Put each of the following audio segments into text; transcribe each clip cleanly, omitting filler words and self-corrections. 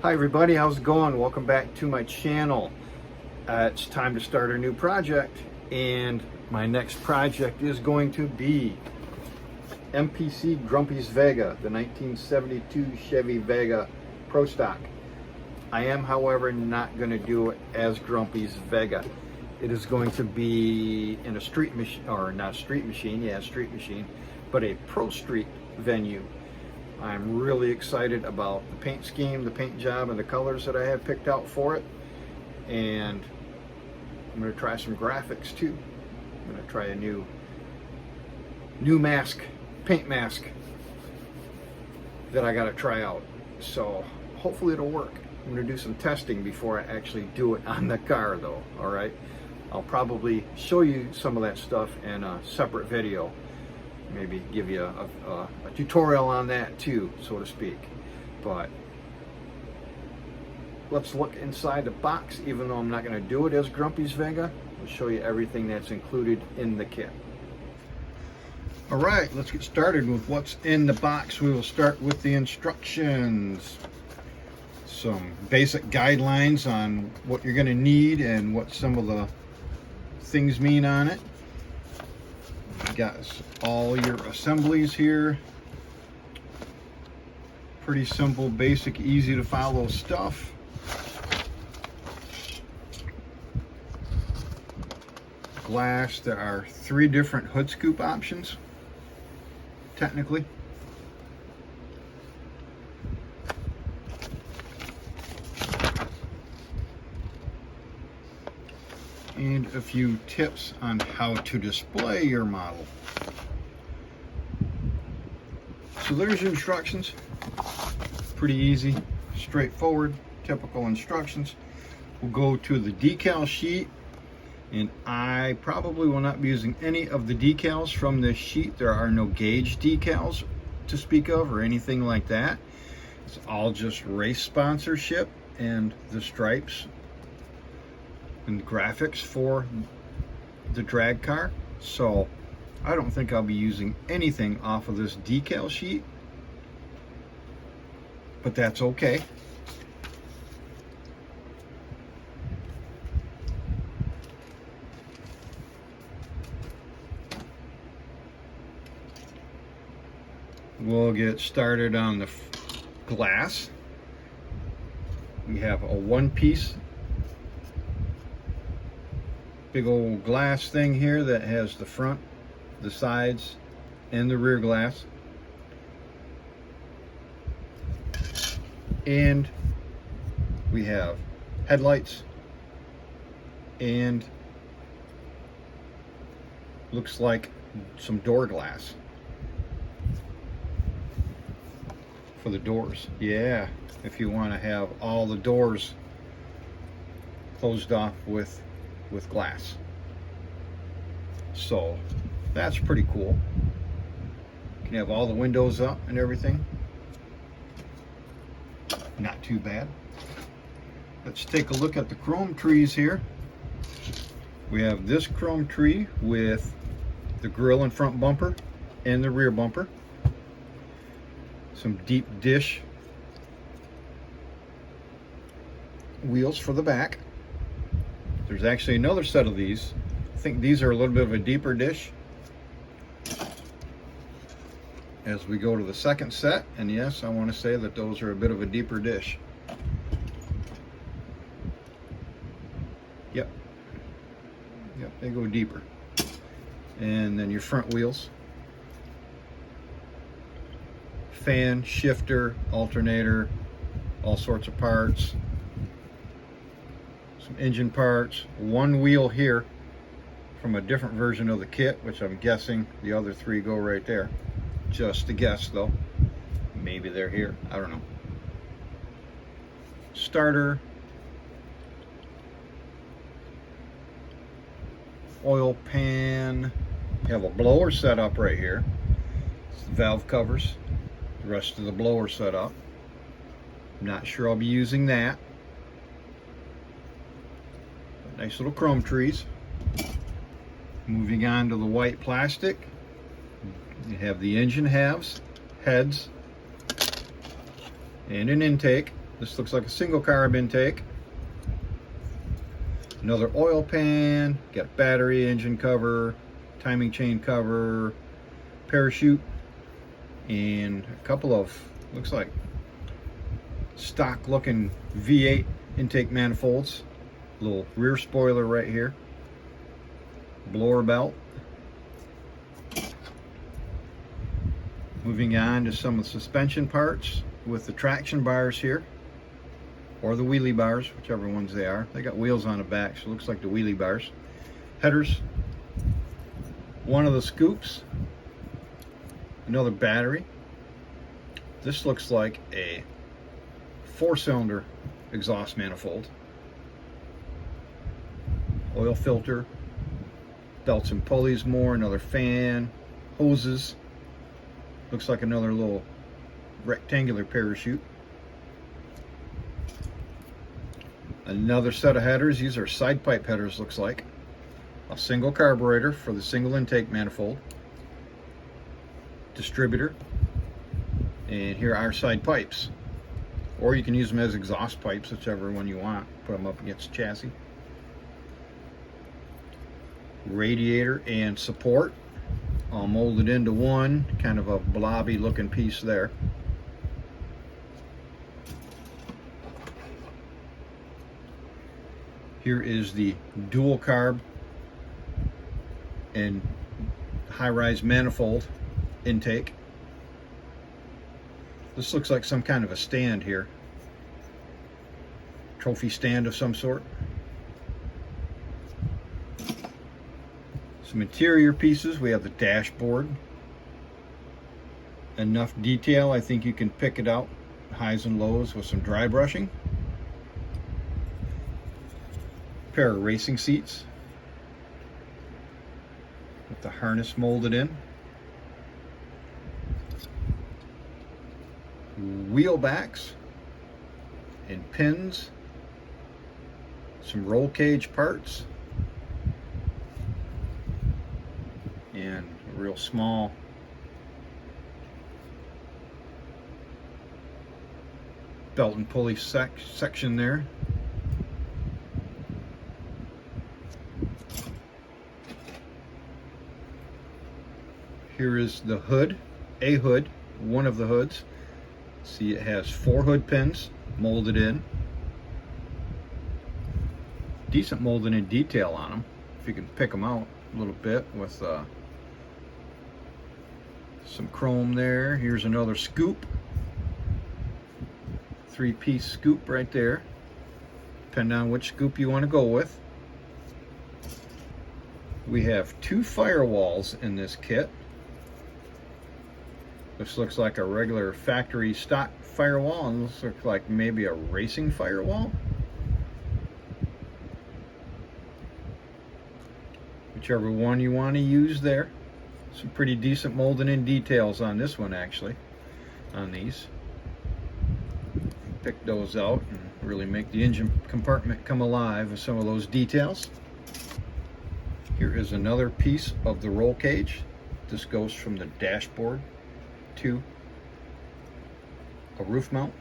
Hi everybody, how's it going? Welcome back to my channel. It's time to start a new project, and my next project is going to be MPC Grumpy's Vega, the 1972 Chevy Vega Pro Stock. I am, however, not going to do it as Grumpy's Vega. It is going to be in a street machine, or not street machine, yeah, street machine, but a Pro Street venue. I'm really excited about the paint scheme, the paint job, and the colors that I have picked out for it. And I'm going to try some graphics too. I'm going to try a new mask, paint mask that I got to try out. So hopefully it'll work. I'm going to do some testing before I actually do it on the car though, all right? I'll probably show you some of that stuff in a separate video. Maybe give you a tutorial on that too, so to speak. But let's look inside the box. Even though I'm not going to do it as Grumpy's Vega, I'll show you everything that's included in the kit. All right, let's get started with what's in the box. We will start with the instructions. Some basic guidelines on what you're going to need and what some of the things mean on it. Got all your assemblies here. Pretty simple, basic, easy to follow stuff. Glass, there are 3 different hood scoop options, technically. And a few tips on how to display your model. So there's your instructions. Pretty easy, straightforward, typical instructions. We'll go to the decal sheet, and I probably will not be using any of the decals from this sheet. There are no gauge decals to speak of or anything like that. It's all just race sponsorship and the stripes and graphics for the drag car. So I don't think I'll be using anything off of this decal sheet, but that's okay. We'll get started on the glass. We have a one-piece big old glass thing here that has the front, the sides, and the rear glass. And we have headlights and looks like some door glass for the doors. Yeah, if you want to have all the doors closed off with glass. So that's pretty cool. You can have all the windows up and everything. Not too bad. Let's take a look at the chrome trees here. We have this chrome tree with the grille and front bumper and the rear bumper. Some deep dish wheels for the back. There's actually another set of these. I think these are a little bit of a deeper dish. As we go to the second set, and yes, I want to say that those are a bit of a deeper dish. Yep, they go deeper. And then your front wheels. Fan, shifter, alternator, all sorts of parts. Some engine parts, one wheel here from a different version of the kit, which I'm guessing the other 3 go right there. Just a guess though. Maybe they're here, I don't know. Starter, oil pan, you have a blower set up right here. Valve covers, the rest of the blower set up. I'm not sure I'll be using that. Nice little chrome trees. Moving on to the white plastic, you have the engine halves, heads, and an intake. This looks like a single carb intake. Another oil pan, got battery, engine cover, timing chain cover, parachute, and a couple of, looks like stock looking V8 intake manifolds. Little rear spoiler right here. Blower belt. Moving on to some of the suspension parts with the traction bars here, or the wheelie bars, whichever ones they are. They got wheels on the back, so it looks like the wheelie bars. Headers. One of the scoops. Another battery. This looks like a 4-cylinder exhaust manifold. Oil filter. Belts and pulleys more. Another fan. Hoses. Looks like another little rectangular parachute. Another set of headers. These are side pipe headers, looks like. A single carburetor for the single intake manifold. Distributor. And here are side pipes. Or you can use them as exhaust pipes, whichever one you want. Put them up against the chassis. Radiator and support. All molded into one, kind of a blobby looking piece there. Here is the dual carb and high-rise manifold intake. This looks like some kind of a stand here. Trophy stand of some sort. Some interior pieces. We have the dashboard. Enough detail, I think you can pick it out, highs and lows, with some dry brushing. Pair of racing seats with the harness molded in. Wheel backs and pins. Some roll cage parts. And a real small belt and pulley section there. Here is the hood, a hood, one of the hoods. See, it has 4 hood pins molded in. Decent molding and detail on them, if you can pick them out a little bit with some chrome there. Here's another scoop. 3-piece scoop right there, depending on which scoop you want to go with. We have 2 firewalls in this kit. This looks like a regular factory stock firewall, and this looks like maybe a racing firewall. Whichever one you want to use there. Some pretty decent molding in details on this one, actually, on these. Pick those out and really make the engine compartment come alive with some of those details. Here is another piece of the roll cage. This goes from the dashboard to a roof mount.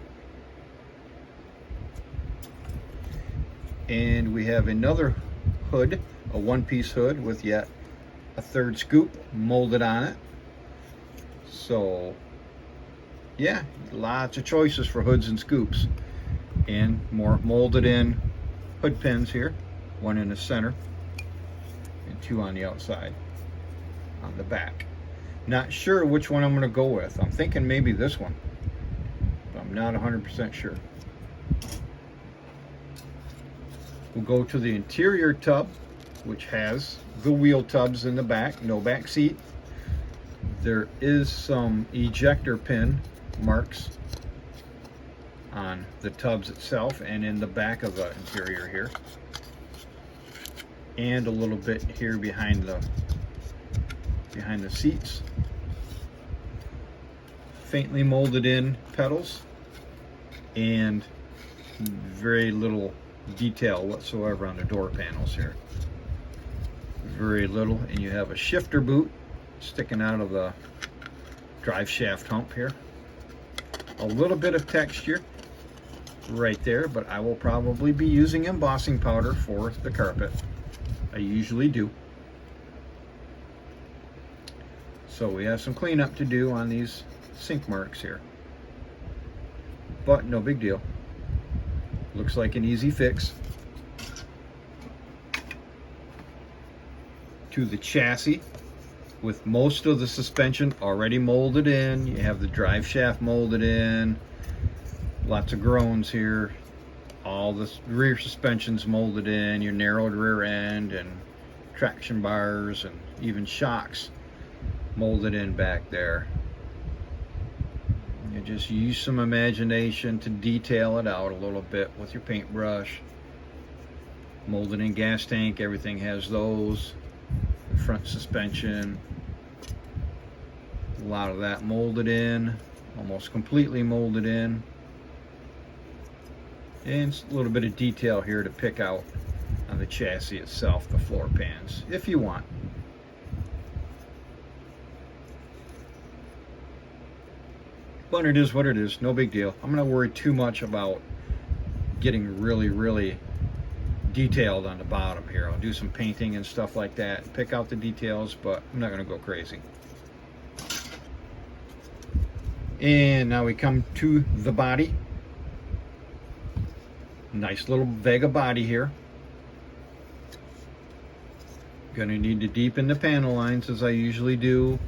And we have another hood, a 1-piece hood with yet a 3rd scoop molded on it. So yeah, lots of choices for hoods and scoops. And more molded in hood pins here, 1 in the center and 2 on the outside on the back. Not sure which one I'm going to go with. I'm thinking maybe this one, but I'm not 100% sure. We'll go to the interior tub, which has the wheel tubs in the back, no back seat. There is some ejector pin marks on the tubs itself and in the back of the interior here, and a little bit here behind the seats. Faintly molded in pedals and very little detail whatsoever on the door panels here. Very little. And you have a shifter boot sticking out of the drive shaft hump here. A little bit of texture right there, but I will probably be using embossing powder for the carpet. I usually do. So we have some cleanup to do on these sink marks here, but no big deal. Looks like an easy fix. To the chassis, with most of the suspension already molded in. You have the drive shaft molded in, lots of groans here. All the rear suspension's molded in, your narrowed rear end and traction bars and even shocks molded in back there. You just use some imagination to detail it out a little bit with your paintbrush. Molded in gas tank, everything has those. The front suspension, a lot of that molded in, almost completely molded in. And a little bit of detail here to pick out on the chassis itself, the floor pans, if you want. But it is what it is, no big deal. I'm not worried too much about getting really detailed on the bottom here. I'll do some painting and stuff like that, pick out the details, but I'm not going to go crazy. And now we come to the body. Nice little Vega body here. Gonna need to deepen the panel lines as I usually do.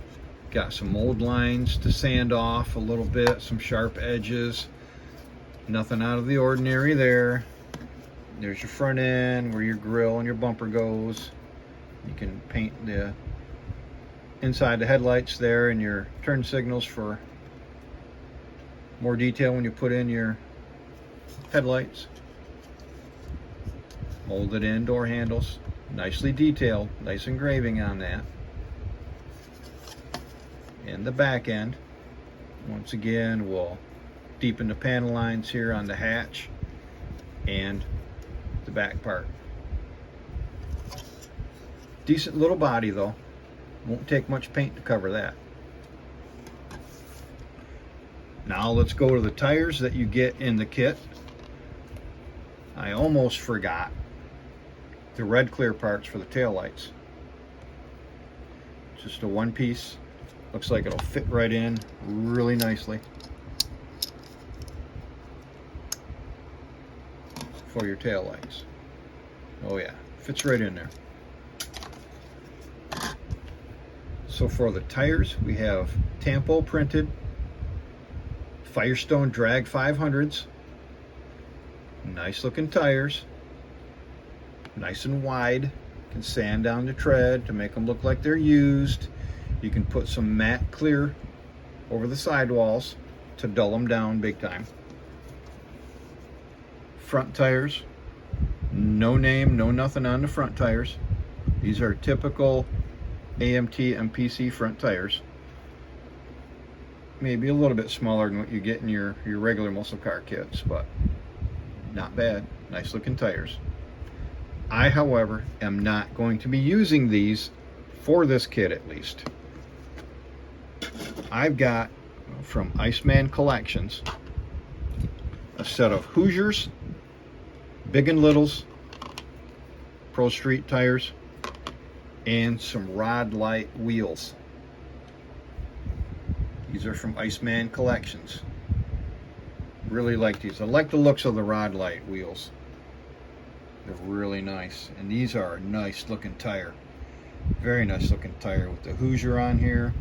Got some mold lines to sand off a little bit, some sharp edges. Nothing out of the ordinary there. There's your front end where your grill and your bumper goes. You can paint the inside the headlights there and your turn signals for more detail when you put in your headlights. Molded in door handles, nicely detailed, nice engraving on that. And the back end, once again, we'll deepen the panel lines here on the hatch and the back part. Decent little body though, won't take much paint to cover that. Now let's go to the tires that you get in the kit. I almost forgot the red clear parts for the taillights. Just a one piece, looks like it'll fit right in really nicely for your taillights. Oh yeah, fits right in there. So for the tires, we have Tampo printed Firestone Drag 500s. Nice looking tires, nice and wide. Can sand down the tread to make them look like they're used. You can put some matte clear over the sidewalls to dull them down big time. Front tires, no name, no nothing on the front tires. These are typical AMT MPC front tires. Maybe a little bit smaller than what you get in your regular muscle car kits, but not bad. Nice looking tires. I, however, am not going to be using these for this kit at least. I've got from Iceman Collections a set of Hoosiers, Big and Littles, Pro Street tires, and some Rod Light wheels. These are from Iceman Collections. Really like these. I like the looks of the Rod Light wheels. They're really nice, and these are a nice looking tire. Very nice looking tire with the Hoosier on here.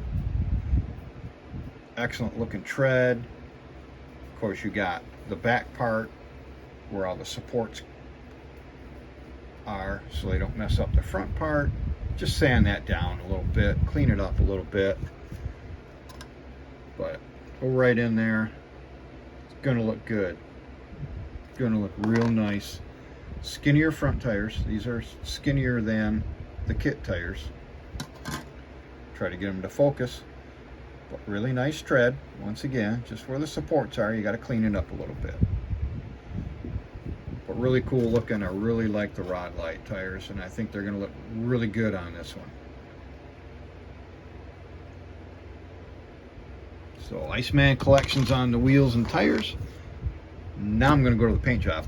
Excellent looking tread. Of course, you got the back part where all the supports are, so they don't mess up the front part. Just sand that down a little bit, clean it up a little bit, but go right in there. It's gonna look good. It's gonna look real nice. Skinnier front tires. These are skinnier than the kit tires. Try to get them to focus, but really nice tread. Once again, just where the supports are, you got to clean it up a little bit. But really cool looking. I really like the Rod Light tires, and I think they're going to look really good on this one. So Iceman Collections on the wheels and tires. Now I'm going to go to the paint job.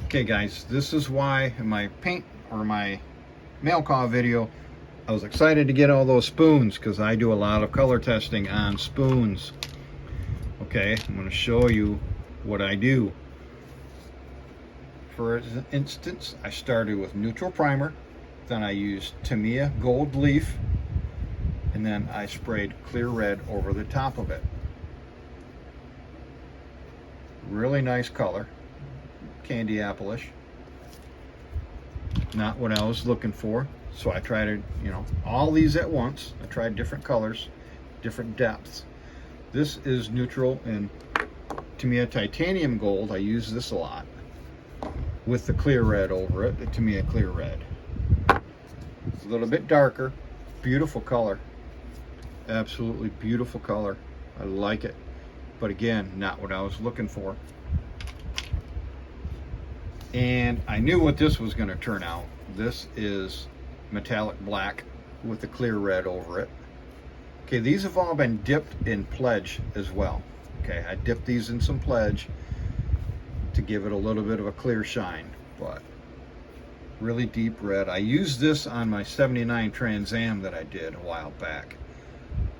Okay guys, this is why in my paint or my mail call video I was excited to get all those spoons, because I do a lot of color testing on spoons. Okay, I'm going to show you what I do. For instance, I started with neutral primer, then I used Tamiya Gold Leaf, and then I sprayed clear red over the top of it. Really nice color, candy apple-ish. Not what I was looking for, so I tried to, all these at once. I tried different colors, different depths. This is neutral and Tamiya Titanium Gold. I use this a lot with the clear red over it, the Tamiya Clear Red. It's a little bit darker, beautiful color, absolutely beautiful color. I like it, but again, not what I was looking for. And I knew what this was going to turn out. This is metallic black with the clear red over it. Okay, these have all been dipped in Pledge as well. Okay, I dipped these in some Pledge to give it a little bit of a clear shine, but really deep red. I used this on my 79 Trans Am that I did a while back.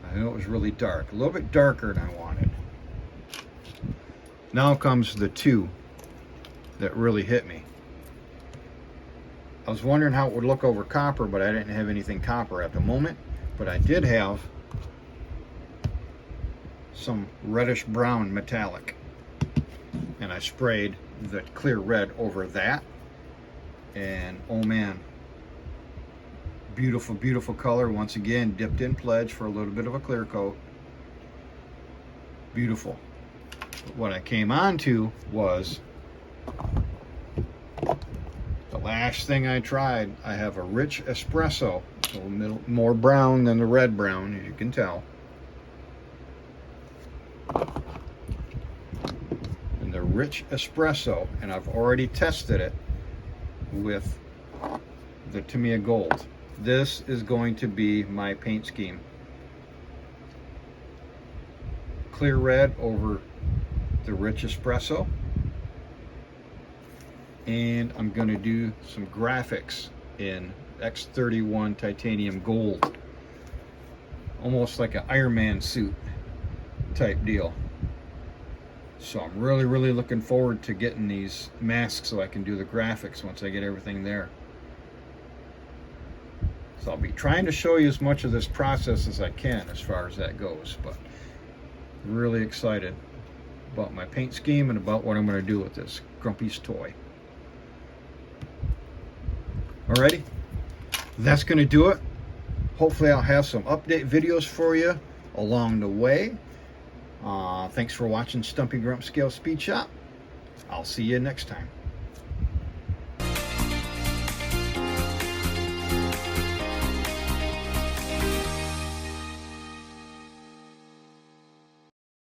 I know it was really dark, a little bit darker than I wanted. Now comes the two that really hit me. I was wondering how it would look over copper, but I didn't have anything copper at the moment. But I did have some reddish brown metallic, and I sprayed the clear red over that, and oh man, beautiful, beautiful color. Once again, dipped in Pledge for a little bit of a clear coat. Beautiful. But what I came on to was the last thing I tried. I have a rich espresso, a little more brown than the red brown, as you can tell. And the rich espresso, and I've already tested it with the Tamiya Gold. This is going to be my paint scheme. Clear red over the rich espresso. And I'm going to do some graphics in X31 Titanium Gold. Almost like an Iron Man suit type deal. So I'm really, really looking forward to getting these masks so I can do the graphics once I get everything there. So I'll be trying to show you as much of this process as I can as far as that goes, but really excited about my paint scheme and about what I'm going to do with this Grumpy's toy. Alrighty, that's going to do it. Hopefully I'll have some update videos for you along the way. Thanks for watching Stumpy Grump Scale Speed Shop. I'll see you next time.